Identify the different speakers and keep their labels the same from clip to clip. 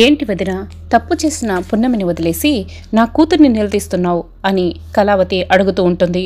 Speaker 1: ఏంటి వదిన, తప్పు చేసిన పున్నమిని వదిలేసి నా కూతుర్ని నిలదీస్తున్నావు అని కళావతి అడుగుతూ ఉంటుంది.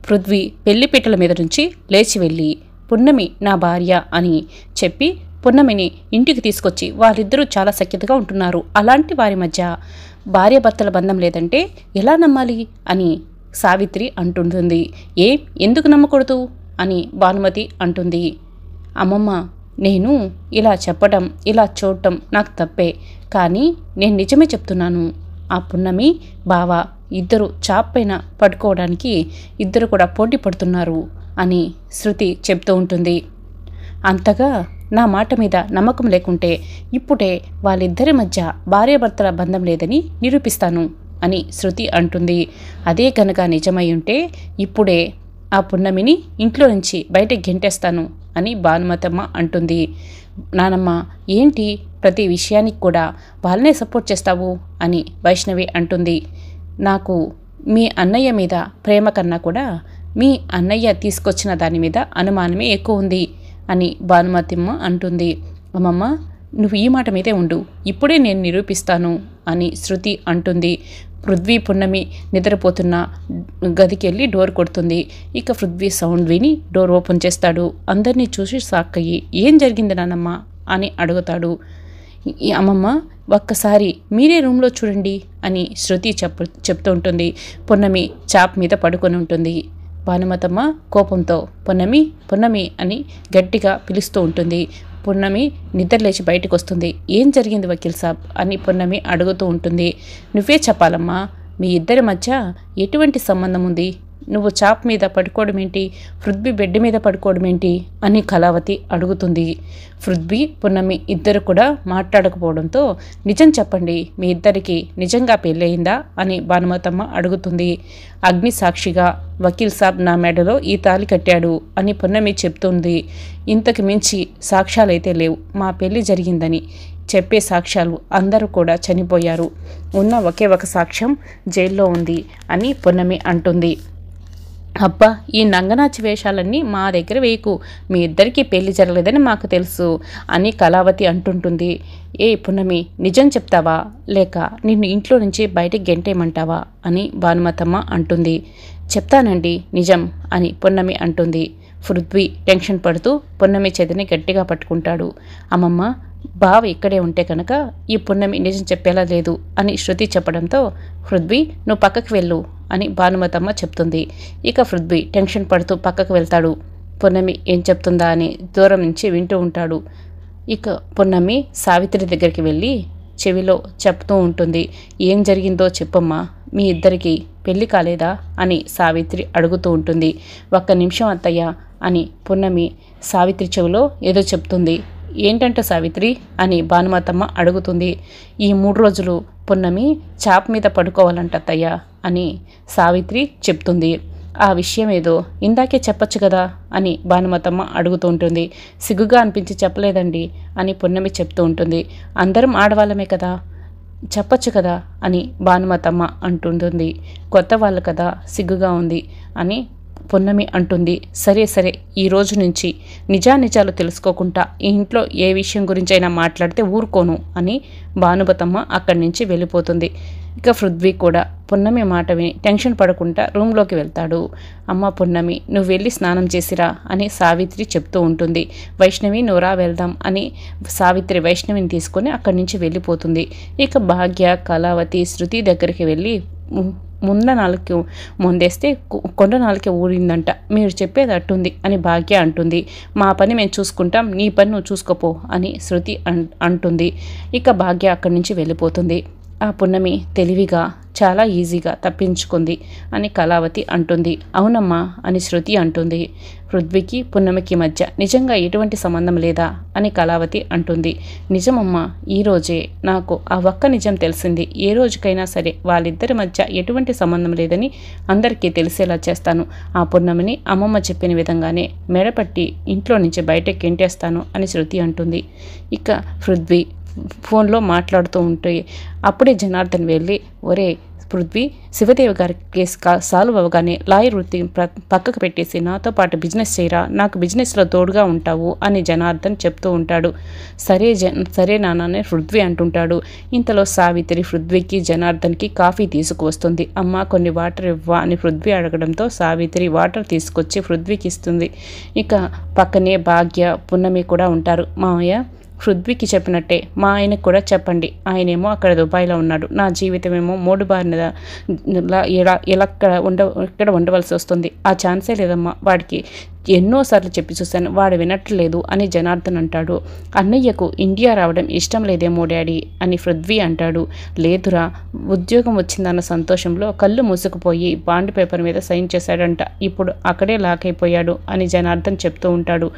Speaker 1: పృథ్వీ పెళ్లిపీటల మీద నుంచి లేచి వెళ్ళి పున్నమి నా భార్య అని చెప్పి పున్నమిని ఇంటికి తీసుకొచ్చి వాళ్ళిద్దరూ చాలా సఖ్యతగా ఉంటున్నారు, అలాంటి వారి మధ్య భార్యాభర్తల బంధం లేదంటే ఎలా నమ్మాలి అని సావిత్రి అంటుంటుంది. ఎందుకు నమ్మకూడదు అని భానుమతి అంటుంది. అమ్మమ్మ, నేను ఇలా చెప్పడం ఇలా చూడటం నాకు తప్పే, కానీ నేను నిజమే చెప్తున్నాను. ఆ పున్నమి బావ ఇద్దరు చాప్ పైన పడుకోవడానికి ఇద్దరు కూడా పోటీ పడుతున్నారు అని శృతి చెప్తూ ఉంటుంది. అంతగా నా మాట మీద నమ్మకం లేకుంటే ఇప్పుడే వాళ్ళిద్దరి మధ్య భార్యాభర్తల బంధం లేదని నిరూపిస్తాను అని శృతి అంటుంది. అదే కనుక నిజమై ఉంటే ఇప్పుడే ఆ పున్నమిని ఇంట్లో నుంచి బయటకు గెంటేస్తాను అని భానుమతమ్మ అంటుంది. నానమ్మ, ఏంటి ప్రతి విషయానికి కూడా వాళ్ళనే సపోర్ట్ చేస్తావు అని వైష్ణవి అంటుంది. నాకు మీ అన్నయ్య మీద ప్రేమ కన్నా కూడా మీ అన్నయ్య తీసుకొచ్చిన దాని మీద అనుమానమే ఎక్కువ ఉంది అని భానుమతమ్మ అంటుంది. అమ్మమ్మ, నువ్వు ఈ మాట మీదే ఉండు, ఇప్పుడే నేను నిరూపిస్తాను అని శృతి అంటుంది. పృథ్వీ పున్నమి నిద్రపోతున్న గదికి వెళ్ళి డోర్ కొడుతుంది. ఇక పృథ్వీ సౌండ్ విని డోర్ ఓపెన్ చేస్తాడు. అందరినీ చూసి షాక్ అయ్యి ఏం జరిగింది నానమ్మ అని అడుగుతాడు. అమ్మమ్మ, ఒక్కసారి మీరే రూమ్లో చూడండి అని శృతి చెప్తూ ఉంటుంది. పున్నమి చాప్ మీద పడుకొని ఉంటుంది. భానుమతమ్మ కోపంతో పున్నమి పున్నమి అని గట్టిగా పిలుస్తూ ఉంటుంది. పున్నమి నిద్రలేచి బయటకు వస్తుంది. ఏం జరిగింది వకీల్ సాబ్ అని పున్నమి అడుగుతూ ఉంటుంది. నువ్వే చెప్పాలమ్మా, మీ ఇద్దరి మధ్య ఎటువంటి సంబంధం ఉంది? నువ్వు చాప్ మీద పడుకోవడం ఏంటి, పృథ్వీ బెడ్ మీద పడుకోవడం ఏంటి అని కళావతి అడుగుతుంది. పృథ్వీ పున్నమి ఇద్దరు కూడా మాట్లాడకపోవడంతో నిజం చెప్పండి, మీ ఇద్దరికి నిజంగా పెళ్ళయిందా అని భానుమతమ్మ అడుగుతుంది. అగ్ని సాక్షిగా వకీల్ సాబ్ నా మెడలో ఈ తాళి కట్టాడు అని పున్నమి చెప్తుంది. ఇంతకు మించి సాక్ష్యాలైతే లేవు, మా పెళ్లి జరిగిందని చెప్పే సాక్ష్యాలు అందరూ కూడా చనిపోయారు, ఉన్న ఒకే ఒక సాక్ష్యం జైల్లో ఉంది అని పున్నమి అంటుంది. అబ్బా, ఈ నంగనాచి వేషాలన్నీ మా దగ్గర వేయకు, మీ ఇద్దరికీ పెళ్లి జరగలేదని మాకు తెలుసు అని కళావతి అంటుంటుంది. ఏ పున్నమి, నిజం చెప్తావా లేక నిన్ను ఇంట్లో నుంచి బయటకు గెంటేయమంటావా అని భానుమతమ్మ అంటుంది. చెప్తానండి నిజం అని పున్నమి అంటుంది. పృథ్వీ టెన్షన్ పడుతూ పున్నమి చేతిని గట్టిగా పట్టుకుంటాడు. అమ్మమ్మ, బావ ఇక్కడే ఉంటే కనుక ఈ పున్నమి నిజం చెప్పేలా లేదు అని శృతి చెప్పడంతో పృథ్వీ నువ్వు పక్కకు వెళ్ళు అని భానుమతమ్మ చెప్తుంది. ఇక పృథ్వీ టెన్షన్ పడుతూ పక్కకు వెళ్తాడు. పున్నమి ఏం చెప్తుందా అని దూరం నుంచి వింటూ ఉంటాడు. ఇక పున్నమి సావిత్రి దగ్గరికి వెళ్ళి చెవిలో చెప్తూ ఉంటుంది. ఏం జరిగిందో చెప్పమ్మా, మీ ఇద్దరికి పెళ్లి కాలేదా అని సావిత్రి అడుగుతూ ఉంటుంది. ఒక్క నిమిషం అత్తయ్య అని పున్నమి సావిత్రి చెవిలో ఏదో చెప్తుంది. ఏంటంటే సావిత్రి అని భానుమతమ్మ అడుగుతుంది. ఈ 3 రోజులు పున్నమి చాప్ మీద పడుకోవాలంట అత్తయ్య అని సావిత్రి చెప్తుంది. ఆ విషయం ఏదో ఇందాకే చెప్పొచ్చు కదా అని భానుమతమ్మ అడుగుతూ ఉంటుంది. సిగ్గుగా అనిపించి చెప్పలేదండి అని పున్నమి చెప్తూ ఉంటుంది. అందరం ఆడవాళ్ళమే కదా, చెప్పచ్చు కదా అని భానుమతమ్మ అంటుంటుంది. కొత్త వాళ్ళు కదా, సిగ్గుగా ఉంది అని పున్నమి అంటుంది. సరే సరే, ఈ రోజు నుంచి నిజానిజాలు తెలుసుకోకుండా ఈ ఇంట్లో ఏ విషయం గురించైనా మాట్లాడితే ఊరుకోను అని భానుమతమ్మ అక్కడి నుంచి వెళ్ళిపోతుంది. ఇక పృథ్వీ కూడా పున్నమి మాట విని టెన్షన్ పడకుండా రూమ్లోకి వెళ్తాడు. అమ్మ పున్నమి, నువ్వు వెళ్ళి స్నానం చేసిరా అని సావిత్రి చెప్తూ ఉంటుంది. వైష్ణవి, నువ్వురా వెళ్దాం అని సావిత్రి వైష్ణవిని తీసుకొని అక్కడి నుంచి వెళ్ళిపోతుంది. ఇక భాగ్య, కళావతి శృతి దగ్గరికి వెళ్ళి ముంద నాలుగు ముందేస్తే కొండ నాలుకే ఊరిందంట, మీరు చెప్పేది అట్టుంది అని భాగ్య అంటుంది. మా పని మేము చూసుకుంటాం, నీ పని నువ్వు చూసుకోపో అని శృతి అంటుంది. ఇక భాగ్య అక్కడి నుంచి వెళ్ళిపోతుంది. ఆ పున్నమి తెలివిగా చాలా ఈజీగా తప్పించుకుంది అని కళావతి అంటుంది. అవునమ్మా అని శృతి అంటుంది. పృథ్వీకి పున్నమికి మధ్య నిజంగా ఎటువంటి సంబంధం లేదా అని కళావతి అంటుంది. నిజమమ్మా, ఈరోజే నాకు ఆ ఒక్క నిజం తెలిసింది. ఏ రోజుకైనా సరే వాళ్ళిద్దరి మధ్య ఎటువంటి సంబంధం లేదని అందరికీ తెలిసేలా చేస్తాను. ఆ పున్నమిని అమ్మమ్మ చెప్పిన విధంగానే మెడపట్టి ఇంట్లో నుంచి బయటకు గెంటేస్తాను అని శృతి అంటుంది. ఇక పృథ్వీ ఫోన్లో మాట్లాడుతూ ఉంటే అప్పుడే జనార్దన్ వెళ్ళి, ఒరే పృథ్వీ శివదేవి గారి కేసు సాల్వ్ అవ్వగానే లాయర్ వృత్తి పక్కకు పెట్టేసి నాతో పాటు బిజినెస్ చేయరా, నాకు బిజినెస్లో తోడుగా ఉంటావు అని జనార్దన్ చెప్తూ ఉంటాడు. సరే నాన్ననే పృథ్వీ అంటుంటాడు. ఇంతలో సావిత్రి పృథ్వీకి జనార్దన్కి కాఫీ తీసుకువస్తుంది. అమ్మ కొన్ని వాటర్ ఇవ్వా అని పృథ్వీ అడగడంతో సావిత్రి వాటర్ తీసుకొచ్చి పృథ్వీకి ఇస్తుంది. ఇక పక్కనే భాగ్య పున్నమి కూడా ఉంటారు. మామయ్య పృథ్వీకి చెప్పినట్టే మా ఆయనకు కూడా చెప్పండి. ఆయనేమో అక్కడ దుబాయ్లో ఉన్నాడు, నా జీవితమేమో మూడు బారిన ఇక్కడ ఉండవలసి వస్తుంది. ఆ ఛాన్సే లేదమ్మా, వాడికి ఎన్నోసార్లు చెప్పి చూశాను, వాడు వినట్లేదు అని జనార్దన్ అంటాడు. అన్నయ్యకు ఇండియా రావడం ఇష్టం లేదేమో డాడీ అని పృథ్వీ అంటాడు. లేదురా, ఉద్యోగం వచ్చిందన్న సంతోషంలో కళ్ళు మూసుకుపోయి బాండ్ పేపర్ మీద సైన్ చేశాడంట, ఇప్పుడు అక్కడే లాక్ అయిపోయాడు అని జనార్దన్ చెప్తూ ఉంటాడు.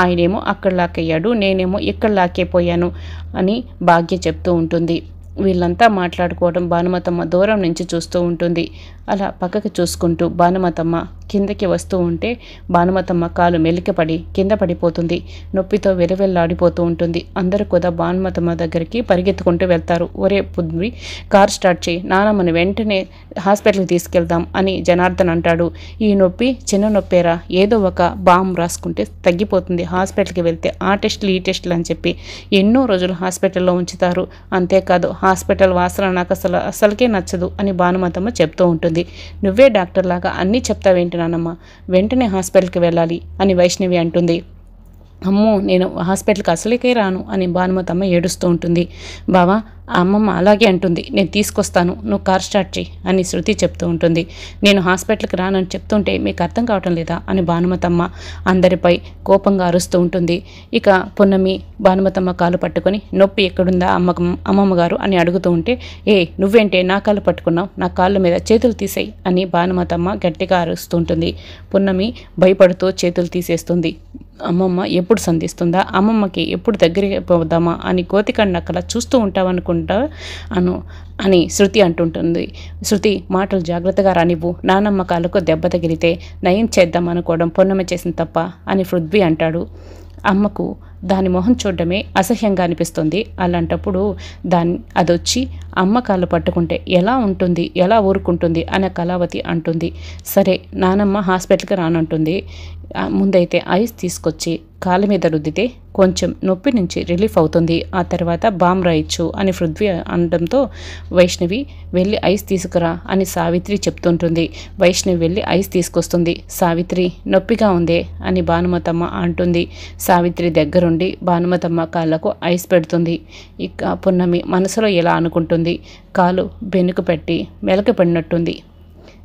Speaker 1: ఆయనేమో అక్కడ లాక్ అయ్యాడు, నేనేమో ఇక్కడ లాక్ అయిపోయాను అని భాగ్య చెప్తూ ఉంటుంది. వీళ్ళంతా మాట్లాడుకోవడం భానుమతమ్మ దూరం నుంచి చూస్తూ ఉంటుంది. అలా పక్కకి చూసుకుంటూ భానుమతమ్మ కిందకి వస్తూ ఉంటే భానుమతమ్మ కాలు మెలికపడి కింద పడిపోతుంది. నొప్పితో వెలువెల్లాడిపోతూ ఉంటుంది. అందరూ కూడా భానుమతమ్మ దగ్గరికి పరిగెత్తుకుంటూ వెళ్తారు. ఒరే పృథ్వీ, కార్ స్టార్ట్ చేయి, నానమ్మని వెంటనే హాస్పిటల్కి తీసుకెళ్దాం అని జనార్దన్ అంటాడు. ఈ నొప్పి చిన్న నొప్పేరా, ఏదో ఒక బాంబు రాసుకుంటే తగ్గిపోతుంది, హాస్పిటల్కి వెళ్తే ఆ టెస్టులు ఈ టెస్టులు అని చెప్పి ఎన్నో రోజులు హాస్పిటల్లో ఉంచుతారు. అంతేకాదు హాస్పిటల్ వాసన నాకు అసలుకే నచ్చదు అని భానుమతమ్మ చెప్తూ ఉంటుంది. నువ్వే డాక్టర్ లాగా అన్నీ చెప్తావేంటి నానమ్మ, వెంటనే హాస్పిటల్కి వెళ్ళాలి అని వైష్ణవి అంటుంది. అమ్మో, నేను హాస్పిటల్కి అసలుకే రాను అని భానుమతమ్మ ఏడుస్తూ ఉంటుంది. బావా, అమ్మమ్మ అలాగే అంటుంది, నేను తీసుకొస్తాను, నువ్వు కార్ స్టార్ట్ చేయి అని శృతి చెప్తూ ఉంటుంది. నేను హాస్పిటల్కి రానని చెప్తుంటే మీకు అర్థం కావటం లేదా అని భానుమతమ్మ అందరిపై కోపంగా అరుస్తూ ఉంటుంది. ఇక పున్నమి భానుమతమ్మ కాలు పట్టుకొని నొప్పి ఎక్కడుందా అమ్మమ్మ గారు అని అడుగుతూ ఉంటే, నువ్వేంటే నా కాలు పట్టుకున్నావు, నా కాళ్ళ మీద చేతులు తీసేయి అని భానుమతమ్మ గట్టిగా అరుస్తూ ఉంటుంది. పున్నమి భయపడుతూ చేతులు తీసేస్తుంది. అమ్మమ్మ ఎప్పుడు సంధిస్తుందా, అమ్మమ్మకి ఎప్పుడు దగ్గరికి పోదామా అని కోతికన్నక్కలా చూస్తూ ఉంటావనుకుంటా అని శృతి అంటుంటుంది. శృతి మాటలు జాగ్రత్తగా రానివ్వు, నానమ్మ కాళ్ళకు దెబ్బ తగిలితే నయం చేద్దాం అనుకోవడం పొన్నమ్మ చేసిన తప్ప అని పృథ్వీ అంటాడు. అమ్మకు దాని మొహం చూడడమే అసహ్యంగా అనిపిస్తుంది. అలాంటప్పుడు అదొచ్చి అమ్మ కాళ్ళు పట్టుకుంటే ఎలా ఉంటుంది, ఎలా ఊరుకుంటుంది అని కళావతి అంటుంది. సరే, నానమ్మ హాస్పిటల్కి రానంటుంది, ముందైతే ఐస్ తీసుకొచ్చి కాళ్ళ మీద రుద్దితే కొంచెం నొప్పి నుంచి రిలీఫ్ అవుతుంది, ఆ తర్వాత బాంబు రాయొచ్చు అని పృథ్వీ అనడంతో వైష్ణవి వెళ్ళి ఐస్ తీసుకురా అని సావిత్రి చెప్తుంటుంది. వైష్ణవి వెళ్ళి ఐస్ తీసుకొస్తుంది. సావిత్రి నొప్పిగా ఉందే అని భానుమతమ్మ అంటుంది. సావిత్రి దగ్గరుండి భానుమతమ్మ కాళ్ళకు ఐస్ పెడుతుంది. ఇక పున్నమి మనసులో ఎలా అనుకుంటుంది, కాలు బెనుకు పెట్టి మెలకపడినట్టుంది,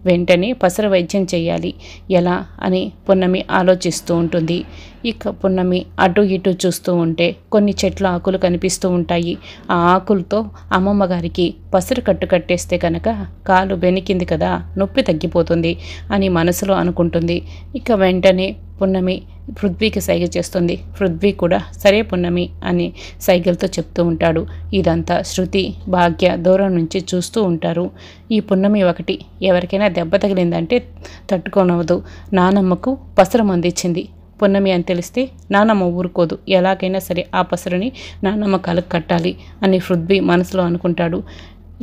Speaker 1: వెంటనే పసర వైద్యం చేయాలి, ఎలా అని పున్నమి ఆలోచిస్తూ ఉంటుంది. ఇక పున్నమి అటు ఇటు చూస్తూ ఉంటే కొన్ని చెట్ల ఆకులు కనిపిస్తూ ఉంటాయి. ఆ ఆకులతో అమ్మమ్మ గారికి పసరు కట్టు కట్టేస్తే కనుక కాలు బెనికింది కదా, నొప్పి తగ్గిపోతుంది అని మనసులో అనుకుంటుంది. ఇక వెంటనే పున్నమి పృథ్వీకి సైగ చేస్తుంది. పృథ్వీ కూడా సరే పున్నమి అని సైగలతో చెప్తూ ఉంటాడు. ఇదంతా శృతి భాగ్య దూరం నుంచి చూస్తూ ఉంటారు. ఈ పున్నమి ఒకటి ఎవరికైనా దెబ్బ తగిలిందంటే తట్టుకోనవదు. నానమ్మకు పసరు మందిచ్చింది పున్నమి అని తెలిస్తే నానమ్మ ఊరుకోదు, ఎలాగైనా సరే ఆ పసరుని నానమ్మ కాలకు కట్టాలి అని పృథ్వీ మనసులో అనుకుంటాడు.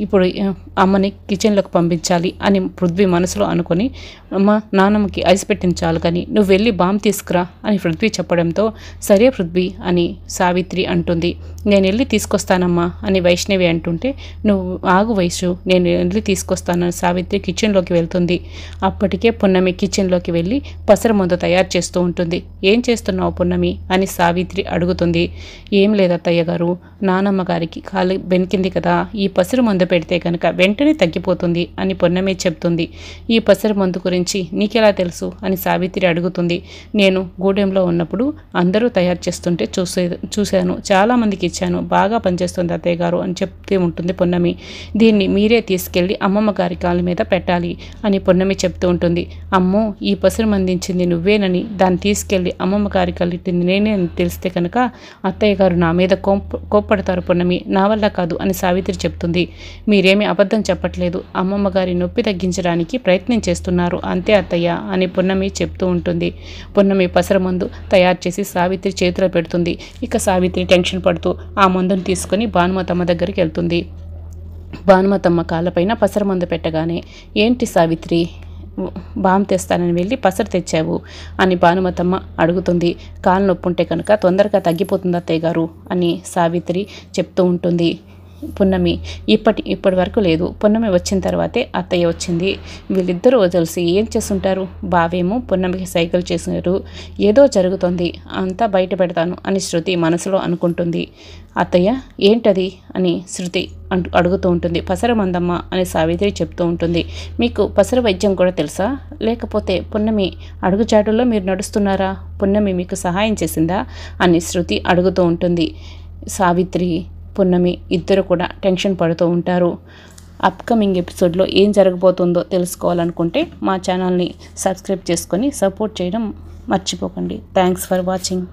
Speaker 1: ఇప్పుడు అమ్మని కిచెన్లోకి పంపించాలి అని పృథ్వీ మనసులో అనుకొని, అమ్మ నానమ్మకి ఐస్ పెట్టింది చాలు కానీ నువ్వు వెళ్ళి బాంబు తీసుకురా అని పృథ్వీ చెప్పడంతో సరే పృథ్వీ అని సావిత్రి అంటుంది. నేను వెళ్ళి తీసుకొస్తానమ్మా అని వైష్ణవి అంటుంటే, నువ్వు ఆగు వైషు, నేను వెళ్ళి తీసుకొస్తానని సావిత్రి కిచెన్లోకి వెళ్తుంది. అప్పటికే పున్నమి కిచెన్లోకి వెళ్ళి పసర మందు తయారు చేస్తూ ఉంటుంది. ఏం చేస్తున్నావు పున్నమి అని సావిత్రి అడుగుతుంది. ఏం లేదత్తయ్య గారు, నానమ్మ గారికి కాలు బెనికింది కదా, ఈ పసరు మందు పెడితే కనుక వెంటనే తగ్గిపోతుంది అని పున్నమి చెప్తుంది. ఈ పసరు మందు గురించి నీకెలా తెలుసు అని సావిత్రి అడుగుతుంది. నేను గూడెంలో ఉన్నప్పుడు అందరూ తయారు చేస్తుంటే చూశాను, చాలామందికి ఇచ్చాను, బాగా పనిచేస్తుంది అత్తయ్య గారు అని చెప్తూ ఉంటుంది పున్నమి. దీన్ని మీరే తీసుకెళ్ళి అమ్మమ్మ గారి కాళ్ళ మీద పెట్టాలి అని పున్నమి చెప్తూ ఉంటుంది. అమ్మో, ఈ పసరు మందించింది నువ్వేనని దాన్ని తీసుకెళ్ళి అమ్మమ్మ గారి కలిట్టింది నేనే అని తెలిస్తే కనుక అత్తయ్య గారు నా మీద కోప్పడతారు పున్నమి, నా వల్ల కాదు అని సావిత్రి చెప్తుంది. మీరేమీ అబద్ధం చెప్పట్లేదు, అమ్మమ్మ గారి నొప్పి తగ్గించడానికి ప్రయత్నం చేస్తున్నారు అంతే అత్తయ్య అని పున్నమి చెప్తూ ఉంటుంది. పున్నమి పసర మందు తయారు చేసి సావిత్రి చేతిలో పెడుతుంది. ఇక సావిత్రి టెన్షన్ పడుతూ ఆ మందును తీసుకొని భానుమతమ్మ దగ్గరికి వెళ్తుంది. భానుమతమ్మ కాళ్ళపైన పసరు మందు పెట్టగానే, ఏంటి సావిత్రి, బామ్ తెస్తానని వెళ్ళి పసరు తెచ్చావు అని భానుమతమ్మ అడుగుతుంది. కాలు నొప్పుంటే కనుక తొందరగా తగ్గిపోతుంది అత్తయ్య గారు అని సావిత్రి చెప్తూ ఉంటుంది. పున్నమి ఇప్పటి వరకు లేదు. పున్నమి వచ్చిన తర్వాతే అత్తయ్య వచ్చింది. వీళ్ళిద్దరూ వదిలిసి ఏం చేస్తుంటారు? బావేమో పున్నమికి సైకిల్ చేసినారు. ఏదో జరుగుతుంది, అంతా బయట పెడతాను అని శృతి మనసులో అనుకుంటుంది. అత్తయ్య ఏంటది అని శృతి అడుగుతూ ఉంటుంది. పసర మందమ్మ అని సావిత్రి చెప్తూ ఉంటుంది. మీకు పసర వైద్యం కూడా తెలుసా? లేకపోతే పున్నమి అడుగుచాటుల్లో మీరు నడుస్తున్నారా? పున్నమి మీకు సహాయం చేసిందా అని శృతి అడుగుతూ ఉంటుంది. సావిత్రి, పున్నమి ఇద్దరు కూడా టెన్షన్ పడుతూ ఉంటారు. అప్కమింగ్ ఎపిసోడ్లో ఏం జరగబోతుందో తెలుసుకోవాలనుకుంటే మా ఛానల్ని సబ్స్క్రైబ్ చేసుకొని సపోర్ట్ చేయడం మర్చిపోకండి. Thanks for watching.